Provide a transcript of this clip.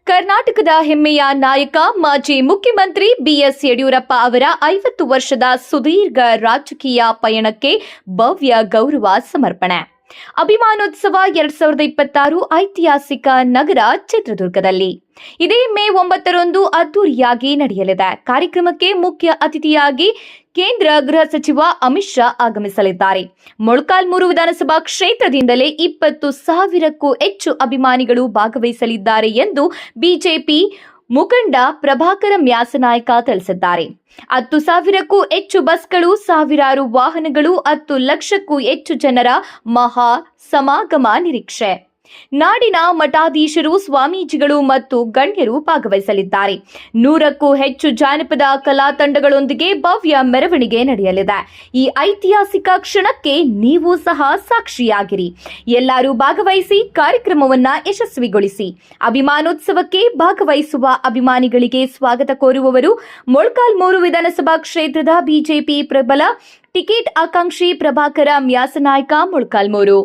ಕರ್ನಾಟಕದ ಹೆಮ್ಮೆಯ ನಾಯಕ ಮಾಜಿ ಮುಖ್ಯಮಂತ್ರಿ ಬಿಎಸ್ ಯಡಿಯೂರಪ್ಪ ಅವರ 50 ವರ್ಷದ ಸುದೀರ್ಘ ರಾಜಕೀಯ ಪಯಣಕ್ಕೆ ಭವ್ಯ ಗೌರವ ಸಮರ್ಪಣೆ. ಅಭಿಮಾನೋತ್ಸವ 2026 ಐತಿಹಾಸಿಕ ನಗರ ಚಿತ್ರದುರ್ಗದಲ್ಲಿ ಇದೇ ಮೇ 9ರಂದು ಅದ್ದೂರಿಯಾಗಿ ನಡೆಯಲಿದೆ. ಕಾರ್ಯಕ್ರಮಕ್ಕೆ ಮುಖ್ಯ ಅತಿಥಿಯಾಗಿ ಕೇಂದ್ರ ಗೃಹ ಸಚಿವ ಅಮಿತ್ ಶಾ ಆಗಮಿಸಲಿದ್ದಾರೆ. ಮೊಳಕಾಲ್ಮೂರು ವಿಧಾನಸಭಾ ಕ್ಷೇತ್ರದಿಂದಲೇ 20,000ಕ್ಕೂ ಹೆಚ್ಚು ಅಭಿಮಾನಿಗಳು ಭಾಗವಹಿಸಲಿದ್ದಾರೆ ಎಂದು ಬಿಜೆಪಿ ಮುಖಂಡ ಪ್ರಭಾಕರ ಮ್ಯಾಸನಾಯಕ ತಿಳಿಸಿದ್ದಾರೆ. 10,000ಕ್ಕೂ ಹೆಚ್ಚು ಬಸ್ಗಳು, ಸಾವಿರಾರು ವಾಹನಗಳು, 10 ಲಕ್ಷಕ್ಕೂ ಹೆಚ್ಚು ಜನರ ಮಹಾ ಸಮಾಗಮ ನಿರೀಕ್ಷೆ. ನಾಡಿನ ಮಠಾಧೀಶರು, ಸ್ವಾಮೀಜಿಗಳು ಮತ್ತು ಗಣ್ಯರು ಭಾಗವಹಿಸಲಿದ್ದಾರೆ. 100ಕ್ಕೂ ಹೆಚ್ಚು ಜಾನಪದ ಕಲಾ ತಂಡಗಳೊಂದಿಗೆ ಭವ್ಯ ಮೆರವಣಿಗೆ ನಡೆಯಲಿದೆ. ಈ ಐತಿಹಾಸಿಕ ಕ್ಷಣಕ್ಕೆ ನೀವು ಸಹ ಸಾಕ್ಷಿಯಾಗಿರಿ. ಎಲ್ಲರೂ ಭಾಗವಹಿಸಿ ಕಾರ್ಯಕ್ರಮವನ್ನ ಯಶಸ್ವಿಗೊಳಿಸಿ. ಅಭಿಮಾನೋತ್ಸವಕ್ಕೆ ಭಾಗವಹಿಸುವ ಅಭಿಮಾನಿಗಳಿಗೆ ಸ್ವಾಗತ ಕೋರುವವರು ಮೊಳಕಾಲ್ಮೂರು ವಿಧಾನಸಭಾ ಕ್ಷೇತ್ರದ ಬಿಜೆಪಿ ಪ್ರಬಲ ಟಿಕೆಟ್ ಆಕಾಂಕ್ಷಿ ಪ್ರಭಾಕರ ಮ್ಯಾಸನಾಯಕ, ಮೊಳಕಾಲ್ಮೂರು.